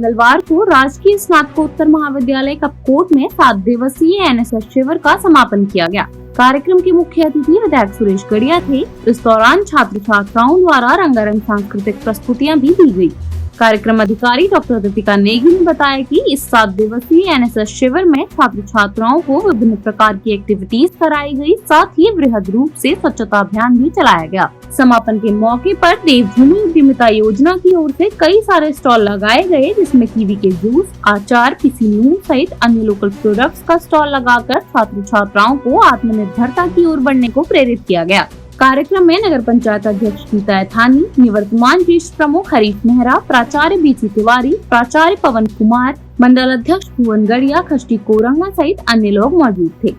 मंगलवार को राजकीय स्नातकोत्तर महाविद्यालय कपकोट में 7 दिवसीय एनएसएस शिविर का समापन किया गया। कार्यक्रम के मुख्य अतिथि विधायक सुरेश गड़िया थे। इस दौरान छात्र छात्राओं द्वारा रंगारंग सांस्कृतिक प्रस्तुतियां भी दी गयी। कार्यक्रम अधिकारी डॉक्टर दीपिका नेगी ने बताया कि इस 7 दिवसीय एनएसएस शिविर में छात्र छात्राओं को विभिन्न प्रकार की एक्टिविटीज कराई गई, साथ ही बृहद रूप से स्वच्छता अभियान भी चलाया गया। समापन के मौके पर देवभूमि उद्यमिता योजना की ओर से कई सारे स्टॉल लगाए गए, जिसमें कीवी के जूस, अचार, पीसी नून सहित अन्य लोकल प्रोडक्ट्स का स्टॉल लगाकर छात्र छात्राओं को आत्मनिर्भरता की ओर बढ़ने को प्रेरित किया गया। कार्यक्रम में नगर पंचायत अध्यक्ष गीता ऐथानी, निवर्तमान ज्येष्ठ प्रमुख हरीश मेहरा, प्राचार्य बीसी तिवारी, प्राचार्य पवन कुमार, मंडल अध्यक्ष भुवन गड़िया, खष्टी कोरंगा सहित अन्य लोग मौजूद थे।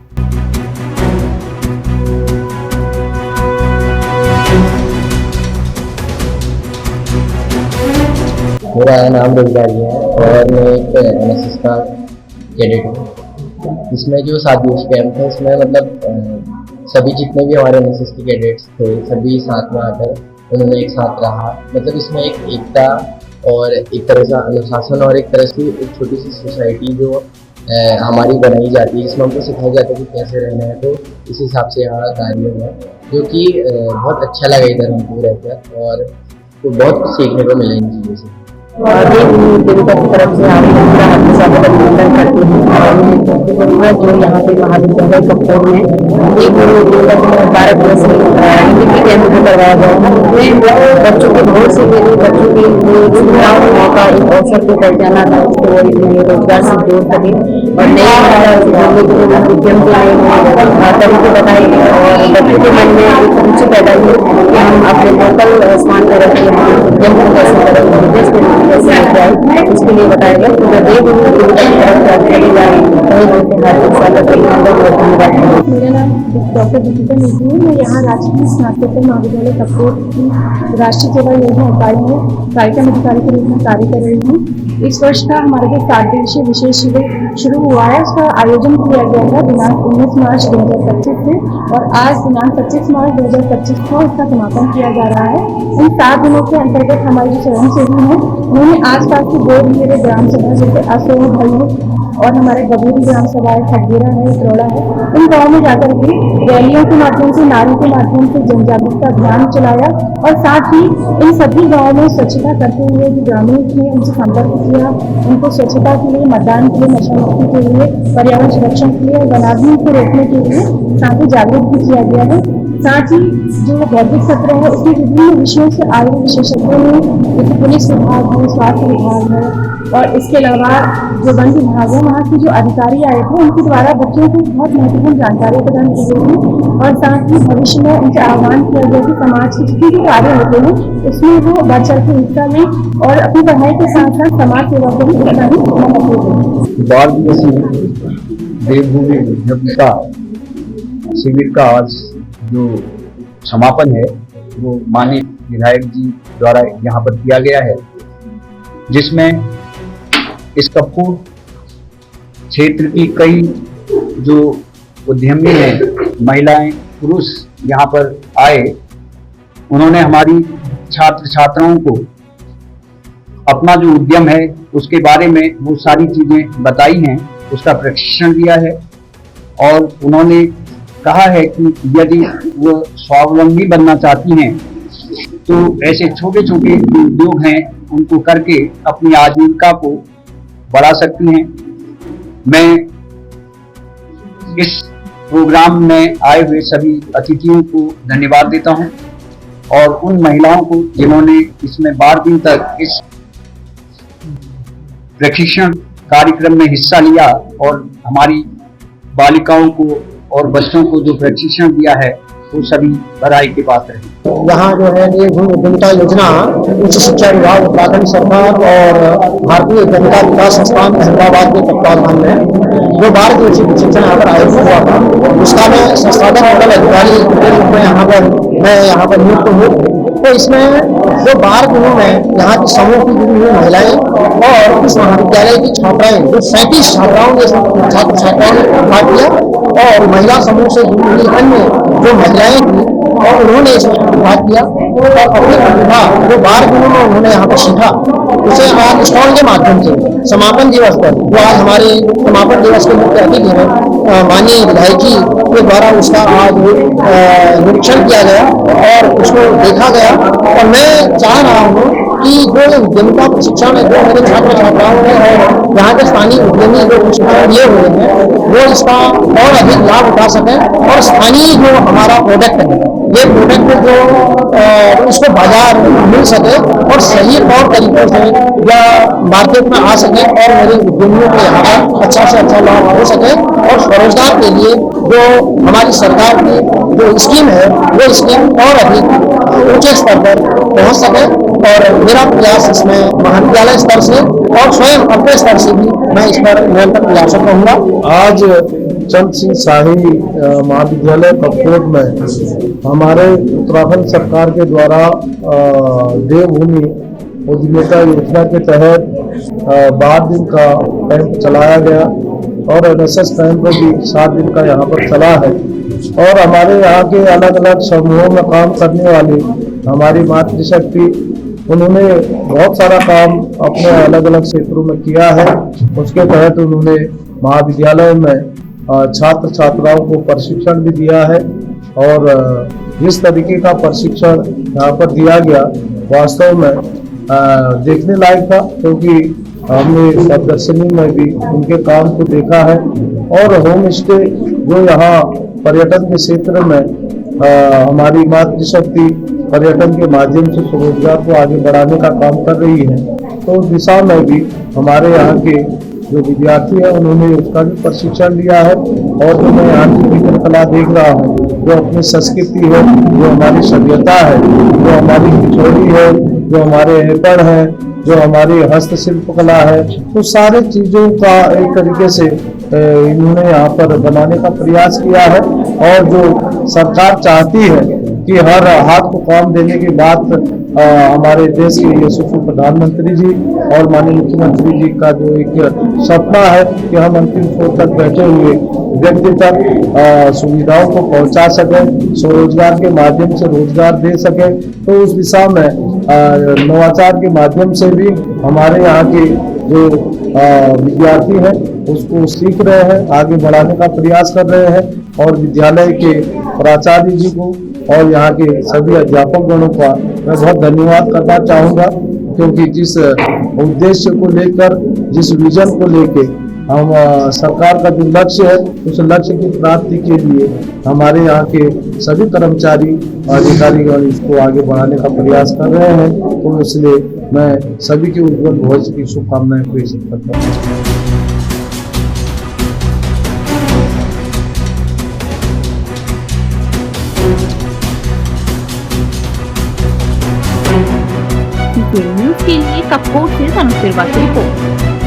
मेरा नाम रोजगारी है और मैं एक एनएसएस का कैडेट हूँ। इसमें जो 7 दिवस कैंप है, इसमें मतलब सभी जितने भी हमारे एनएसएस के कैडेट्स थे सभी साथ में आकर उन्होंने एक साथ रहा। मतलब इसमें एक एकता और एक तरह से अनुशासन और एक तरह से एक छोटी सी सोसाइटी जो हमारी बनाई जाती है, जिसमें हमको सिखाया जाता है कि कैसे रहना है। तो इस हिसाब से यहाँ कार्य हुआ जो कि बहुत अच्छा लगा इधर हमको रहकर, और तो बहुत कुछ सीखने को मिला इन चीज़ों से। देविका की तरफ से अभिनंदन करती हूँ और जो यहाँ पे महाविद्यालय कपकोट में एक 12 दिवसीय हिंदी कैंप करवाया गया था। उसमें बच्चों को बहुत से बच्चों की सुविधाओं मौका एक अवसर को पहचाना था, उसको रोजगार से जोड़ सके और नए उद्यम के तरीके बताए गए और बच्चों के मन में एक रुचि पैदा हुई कि हम अपने लोकल स्थान पर रखते हैं उद्यम को कैसे करेंगे, इसके लिए बताया गया। मेरा नाम डॉक्टर दीपिका नेगी है। मैं यहाँ राजकीय स्नातकोत्तर महाविद्यालय कपकोट की राष्ट्रीय सेवा योजना इकाई में कार्यक्रम अधिकारी के रूप में कार्य कर रही हूँ। इस वर्ष का हमारा जो 7 दिवसीय विशेष शिविर शुरू हुआ है, उसका आयोजन किया गया था दिनांक 19 मार्च 2025 से और आज दिनांक 25 मार्च 2025 को इसका समापन किया जा रहा है। इन 7 दिनों के अंतर्गत हमारे जो स्वयंसेवी हैं उन्होंने आसपास की 2 मेरे ग्राम सभा जैसे असो, भलू और हमारे गबूरी ग्राम सभा है, खडगेरा है, उत्रोड़ा है, इन गाँव में जाकर के रैलियों के माध्यम से, नारों के माध्यम से जनजागरूकता अभियान चलाया और साथ ही इन सभी गाँव में स्वच्छता करते हुए जो ग्रामीण थे उनसे संपर्क किया, उनको स्वच्छता के लिए, मतदान के लिए, नशा मुक्ति के लिए, पर्यावरण संरक्षण के लिए, वनाग्नि को रोकने के लिए साथ ही जागरूक भी किया गया है। साथ ही जो बौद्धिक सत्र है उसमें विभिन्न विषयों से आए विशेषज्ञों ने, जैसे पुलिस विभाग है, स्वास्थ्य विभाग है और इसके अलावा जो वन विभाग है वहाँ के जो अधिकारी आए थे उनके द्वारा बच्चों को बहुत महत्वपूर्ण जानकारी प्रदान की गई थी और साथ ही भविष्य में उनसे आह्वान किया गया कि समाज के जितने भी कार्य होते हैं उसमें वो बढ़ चढ़ के हिस्सा लें और अपनी पढ़ाई के साथ साथ समाज सेवा को भी उत्साहित देवभूमि उद्यमिता शिविर का आज जो समापन है वो माननीय विधायक जी द्वारा यहाँ पर किया गया है, जिसमें इस कपकोट क्षेत्र की कई जो उद्यमी हैं, महिलाएं, पुरुष यहाँ पर आए। उन्होंने हमारी छात्र छात्राओं को अपना जो उद्यम है उसके बारे में वो सारी चीजें बताई हैं, उसका प्रशिक्षण दिया है और उन्होंने कहा है कि यदि वो स्वावलंबी बनना चाहती हैं तो ऐसे छोटे छोटे उद्योग हैं उनको करके अपनी आजीविका को बढ़ा सकती हैं। मैं इस प्रोग्राम में आए हुए सभी अतिथियों को धन्यवाद देता हूं और उन महिलाओं को जिन्होंने इसमें 12 दिन तक इस प्रशिक्षण कार्यक्रम में हिस्सा लिया और हमारी बालिकाओं को और बच्चों को जो प्रशिक्षण दिया है वो सभी बधाई के पात्र हैं। यहाँ जो है देवभूमि उद्यमिता योजना उच्च शिक्षा विभाग, उत्तराखंड सरकार और भारतीय उद्यमिता विकास संस्थान अहमदाबाद के तत्वाधान में जो 12 दिवसीय प्रशिक्षण यहाँ पर आयोजित हुआ था, उसका मैं संस्थापक नोडल अधिकारी के रूप में यहाँ पर नियुक्त हूँ। तो इसमें जो 12 दिनों में यहाँ की समूह की जुड़ी हुई महिलाएं और इस महाविद्यालय की छात्राएं, जो 37 छात्राओं ने छात्राओं ने भाग लिया और महिला समूह से जुड़ी हुई अन्य जो महिलाएं थी और उन्होंने इसमें भाग किया और अपनी प्रतिभा जो 12 दिनों में उन्होंने यहाँ पर सीखा उसे आज स्टॉल के माध्यम से समापन दिवस पर जो आज हमारे समापन दिवस के मुख्य अतिथि हैं माननीय विधायक जी के द्वारा उसका आज निरीक्षण किया गया और उसको देखा गया। और मैं चाह रहा हूँ कि जो उद्यमिता प्रशिक्षण है जो मेरे छात्र छात्राओं ने और यहाँ के स्थानीय उद्यमी जो प्रशिक्षण लिए हुए हैं वो इसका और अधिक लाभ उठा सकें और स्थानीय जो हमारा प्रोडक्ट है ये प्रोडक्ट जो उसको बाजार मिल सके और सही तौर तरीकों से या मार्केट में आ सके और मेरे उद्यमियों को यहाँ पर अच्छा से अच्छा लाभ हो सके और स्वरोजगार के लिए जो हमारी सरकार की जो स्कीम है वो स्कीम और अधिक ऊंचे स्तर पर पहुंच सके। और मेरा प्रयास इसमें महाविद्यालय स्तर से और स्वयं अपने स्तर से भी मैं इस पर निरंतर प्रयासरत रहूंगा। आज चंद सिंह शाही महाविद्यालय कपकोट में हमारे उत्तराखंड सरकार के द्वारा देवभूमि उद्यमिता योजना के तहत 12 दिन का कैंप चलाया गया और NSS कैंप भी 7 दिन का यहाँ पर चला है। और हमारे यहाँ के अलग अलग समूहों में काम करने वाली हमारी मातृशक्ति उन्होंने बहुत सारा काम अपने अलग अलग क्षेत्रों में किया है। उसके तहत उन्होंने महाविद्यालय में छात्र छात्राओं को प्रशिक्षण भी दिया है और जिस तरीके का प्रशिक्षण यहाँ पर दिया गया वास्तव में देखने लायक था, क्योंकि हमने प्रदर्शनी में भी उनके काम को देखा है। और होम स्टे जो यहाँ पर्यटन के क्षेत्र में हमारी मातृशक्ति पर्यटन के माध्यम से स्वरोजगार को आगे बढ़ाने का काम कर रही है, तो उस दिशा में भी हमारे यहाँ के जो विद्यार्थी है उन्होंने उसका भी प्रशिक्षण लिया है। और जो मैं यहाँ की चित्रकला देख रहा हूँ, जो अपनी संस्कृति है, जो हमारी सभ्यता है, जो हमारी पिछोड़ी है, जो हमारे ऐपण है, जो हमारी हस्तशिल्प कला है, तो सारे चीजों का एक तरीके से इन्होंने यहाँ पर बनाने का प्रयास किया है। और जो सरकार चाहती है कि हर हाथ को काम देने की बात हमारे देश के यशस्वी प्रधानमंत्री जी और माननीय मुख्यमंत्री जी का जो एक सपना है कि हम अंतिम छोर तक बैठे हुए व्यक्ति तक सुविधाओं को पहुंचा सके, स्वरोजगार के माध्यम से रोजगार दे सके, तो उस दिशा में नवाचार के माध्यम से भी हमारे यहाँ के जो विद्यार्थी हैं उसको सीख रहे हैं, आगे बढ़ाने का प्रयास कर रहे हैं। और विद्यालय के प्राचार्य जी को और यहाँ के सभी अध्यापक गणों का मैं बहुत धन्यवाद करना चाहूँगा, क्योंकि जिस उद्देश्य को लेकर, जिस विजन को लेके हम सरकार का जो लक्ष्य है उस लक्ष्य की प्राप्ति के लिए हमारे यहाँ के सभी कर्मचारी अधिकारीगण इसको आगे बढ़ाने का प्रयास कर रहे हैं। तो इसलिए मैं सभी के उज्जवल भविष्य की शुभकामनाएं प्रेषित करता हूँ। न्यूज़ के लिए कपकोट से तनुश्री की रिपोर्ट।